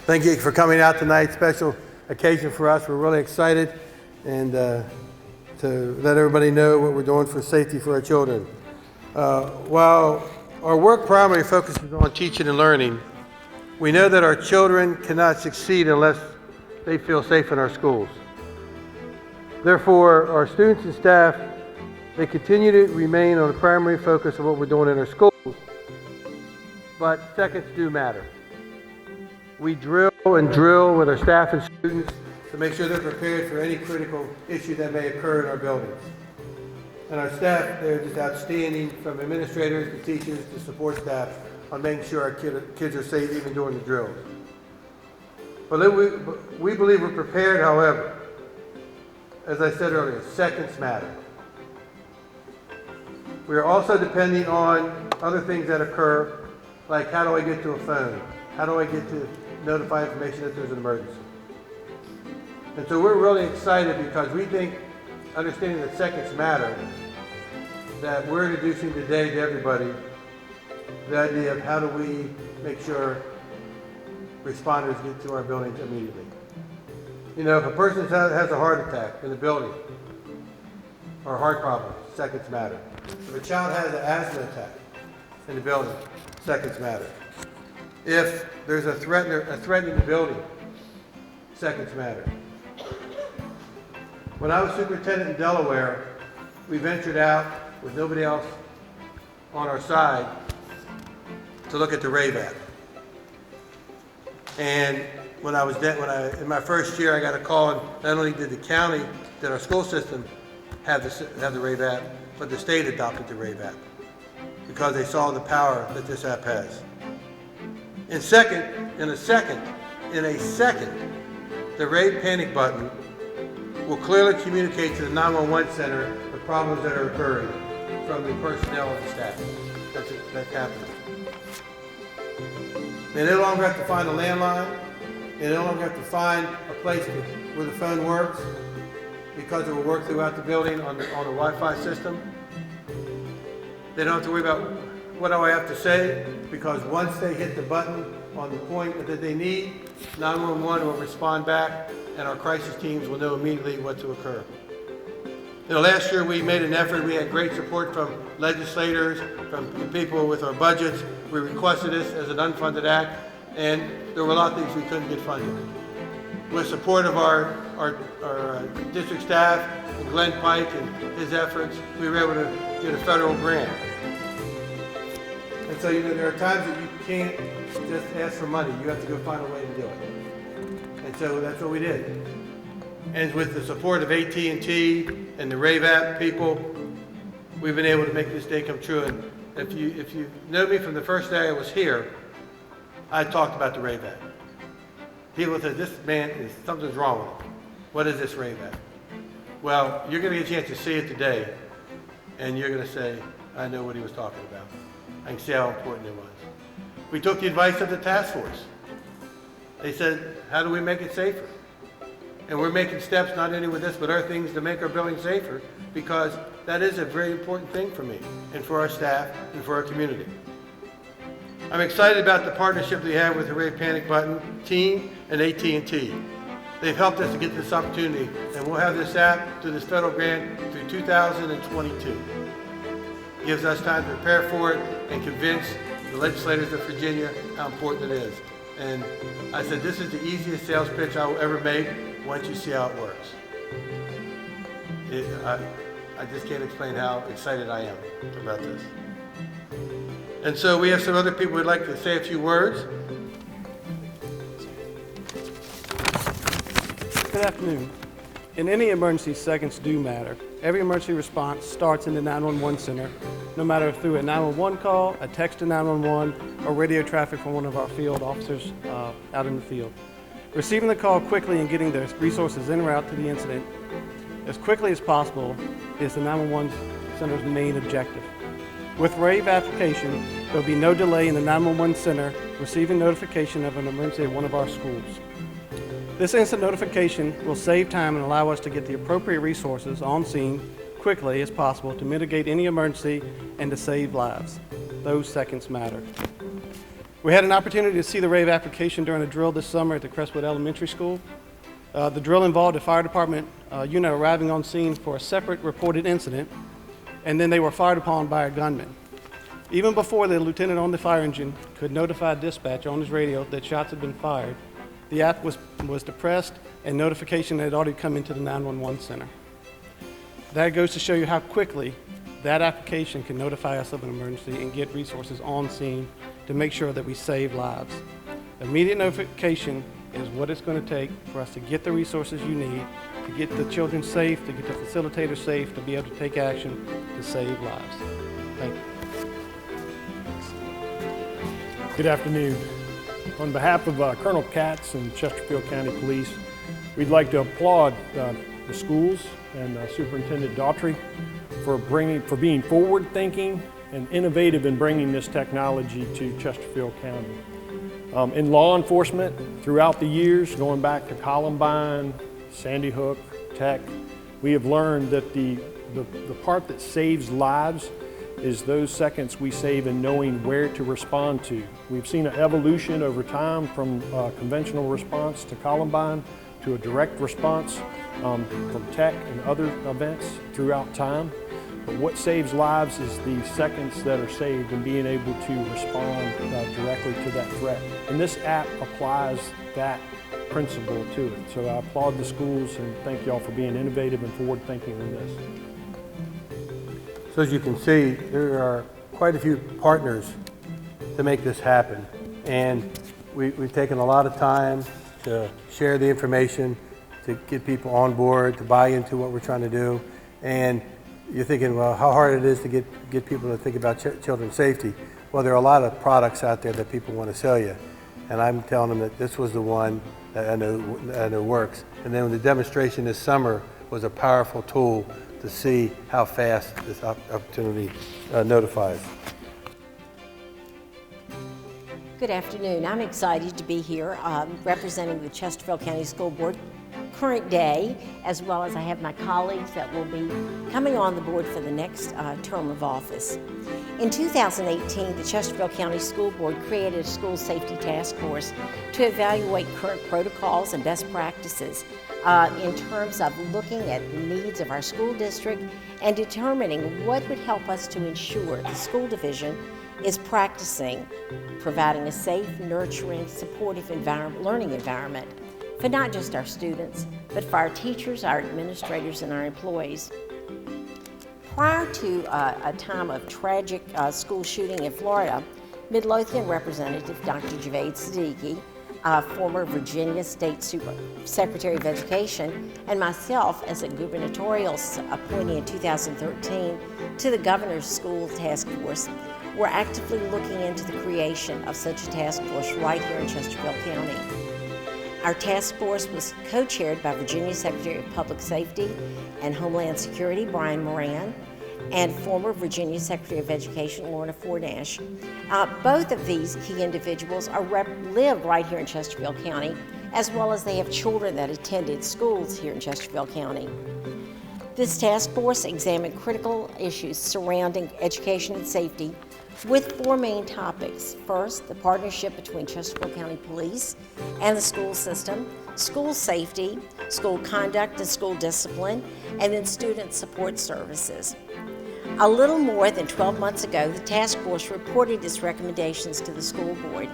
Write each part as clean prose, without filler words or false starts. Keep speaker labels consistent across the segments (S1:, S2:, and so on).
S1: Thank you for coming out tonight. Special occasion for us. We're really excited and to let everybody know what we're doing for safety for our children. While our work primarily focuses on teaching and learning, we know that our children cannot succeed unless they feel safe in our schools. Therefore, our students and staff, they continue to remain on the primary focus of what we're doing in our schools, but seconds do matter. We drill and drill with our staff and students to make sure they're prepared for any critical issue that may occur in our buildings. And our staff, they're just outstanding, from administrators to teachers to support staff, on making sure our kids are safe even during the drills. But we believe we're prepared, however. As I said earlier, seconds matter. We are also depending on other things that occur, like how do I get to a phone? How do I get to notify information if there's an emergency? And so we're really excited because we think, understanding that seconds matter, that we're introducing today to everybody the idea of how do we make sure responders get to our buildings immediately. You know, if a person has a heart attack in the building or a heart problem, seconds matter. If a child has an asthma attack in the building, seconds matter. If there's a threat in the building, seconds matter. When I was superintendent in Delaware, we ventured out with nobody else on our side to look at the Rave app. And in my first year, I got a call, and not only did the county, did our school system have the Rave app, but the state adopted the Rave app because they saw the power that this app has. In a second, the Rave Panic Button will clearly communicate to the 911 center the problems that are occurring from the personnel of the staff. That's happening. They no longer have to find a landline. They no longer have to find a place where the phone works, because it will work throughout the building on the Wi-Fi system. They don't have to worry about what do I have to say, because once they hit the button on the point that they need, 911 will respond back, and our crisis teams will know immediately what to occur. You know, last year we made an effort. We had great support from legislators, from people with our budgets. We requested this as an unfunded act, and there were a lot of things we couldn't get funded. With support of our district staff, and Glenn Pike and his efforts, we were able to get a federal grant. And so, you know, there are times that you can't just ask for money. You have to go find a way to do it. And so that's what we did. And with the support of AT&T and the Rave app people, we've been able to make this day come true. And if you know me from the first day I was here, I talked about the Rave app. People said, this man, something's wrong with him. What is this Rave app? Well, you're going to get a chance to see it today, and you're going to say, I know what he was talking about. I can see how important it was. We took the advice of the task force. They said, how do we make it safer? And we're making steps, not only with this, but other things to make our building safer, because that is a very important thing for me and for our staff and for our community. I'm excited about the partnership we have with the Rave Panic Button team and AT&T. They've helped us to get this opportunity, and we'll have this app through this federal grant through 2022. It gives us time to prepare for it and convince the legislators of Virginia how important it is. And I said, this is the easiest sales pitch I will ever make once you see how it works. I just can't explain how excited I am about this. And so we have some other people who'd like to say a few words.
S2: Good afternoon. In any emergency, seconds do matter. Every emergency response starts in the 911 center, no matter through a 911 call, a text to 911, or radio traffic from one of our field officers out in the field. Receiving the call quickly and getting the resources en route to the incident as quickly as possible is the 911 center's main objective. With Rave application, there will be no delay in the 911 center receiving notification of an emergency at one of our schools. This instant notification will save time and allow us to get the appropriate resources on scene quickly as possible to mitigate any emergency and to save lives. Those seconds matter. We had an opportunity to see the Rave application during a drill this summer at the Crestwood Elementary School. The drill involved a fire department unit arriving on scene for a separate reported incident, and then they were fired upon by a gunman. Even before the lieutenant on the fire engine could notify dispatch on his radio that shots had been fired, the app was depressed and notification had already come into the 911 center. That goes to show you how quickly that application can notify us of an emergency and get resources on scene to make sure that we save lives. Immediate notification is what it's going to take for us to get the resources you need, to get the children safe, to get the facilitators safe, to be able to take action to save lives. Thank you.
S3: Good afternoon. On behalf of Colonel Katz and Chesterfield County Police, we'd like to applaud the schools and Superintendent Daughtry for being forward-thinking and innovative in bringing this technology to Chesterfield County. In law enforcement, throughout the years, going back to Columbine, Sandy Hook, Tech, we have learned that the part that saves lives is those seconds we save in knowing where to respond to. We've seen an evolution over time from conventional response to Columbine to a direct response from Tech and other events throughout time. But what saves lives is the seconds that are saved and being able to respond directly to that threat. And this app applies that principle to it. So I applaud the schools and thank y'all for being innovative and forward-thinking in this.
S1: So as you can see, there are quite a few partners to make this happen. And we've taken a lot of time to share the information, to get people on board, to buy into what we're trying to do. And you're thinking, well, how hard it is to get people to think about children's safety. Well, there are a lot of products out there that people want to sell you. And I'm telling them that this was the one that I know works. And then the demonstration this summer was a powerful tool to see how fast this opportunity notifies.
S4: Good afternoon. I'm excited to be here representing the Chesterfield County School Board current day, as well as I have my colleagues that will be coming on the board for the next term of office. In 2018, the Chesterfield County School Board created a school safety task force to evaluate current protocols and best practices in terms of looking at the needs of our school district and determining what would help us to ensure the school division is practicing providing a safe, nurturing, supportive learning environment for not just our students, but for our teachers, our administrators, and our employees. Prior to a time of tragic school shooting in Florida, Midlothian Representative Dr. Javed Siddiqui, former Virginia State Secretary of Education, and myself as a gubernatorial appointee in 2013 to the Governor's School Task Force, were actively looking into the creation of such a task force right here in Chesterfield County. Our task force was co-chaired by Virginia Secretary of Public Safety and Homeland Security, Brian Moran, and former Virginia Secretary of Education, Lorna Fornash. Both of these key individuals live right here in Chesterfield County, as well as they have children that attended schools here in Chesterfield County. This task force examined critical issues surrounding education and safety with four main topics. First, the partnership between Chesterfield County Police and the school system, school safety, school conduct and school discipline, and then student support services. A little more than 12 months ago, the task force reported its recommendations to the school board.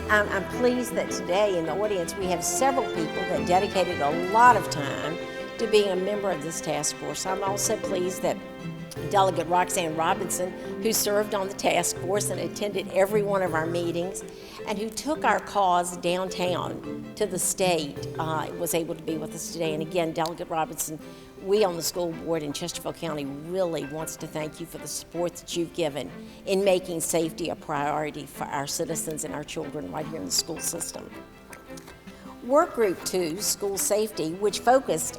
S4: I'm pleased that today in the audience we have several people that dedicated a lot of time to being a member of this task force. I'm also pleased that Delegate Roxanne Robinson, who served on the task force and attended every one of our meetings, and who took our cause downtown to the state, was able to be with us today. And again, Delegate Robinson, we on the school board in Chesterfield County really wants to thank you for the support that you've given in making safety a priority for our citizens and our children right here in the school system. Work Group 2, School Safety, which focused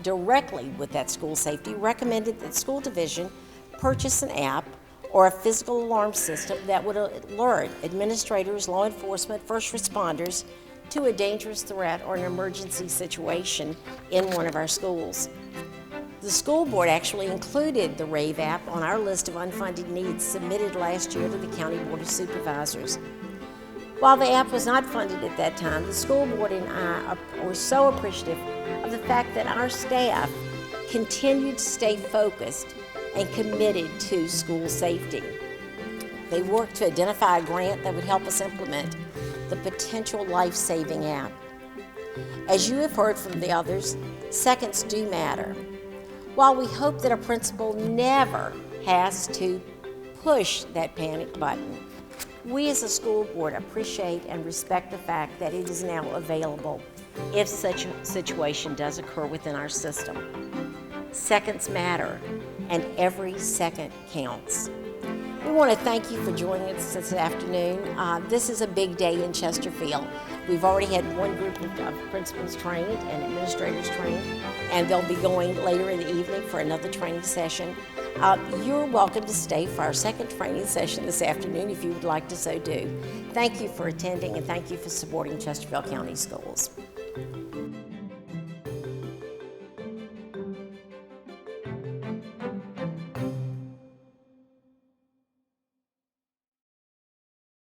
S4: directly with that school safety, recommended that school division purchase an app or a physical alarm system that would alert administrators, law enforcement, first responders to a dangerous threat or an emergency situation in one of our schools. The school board actually included the Rave app on our list of unfunded needs submitted last year to the County Board of Supervisors. While the app was not funded at that time, the school board and I were so appreciative of the fact that our staff continued to stay focused and committed to school safety. They worked to identify a grant that would help us implement the potential life-saving app. As you have heard from the others, seconds do matter. While we hope that a principal never has to push that panic button, we as a school board appreciate and respect the fact that it is now available if such a situation does occur within our system. Seconds matter, and every second counts. We want to thank you for joining us this afternoon. This is a big day in Chesterfield. We've already had one group of principals trained and administrators trained, and they'll be going later in the evening for another training session. You're welcome to stay for our second training session this afternoon if you would like to so do. Thank you for attending, and thank you for supporting Chesterfield County Schools.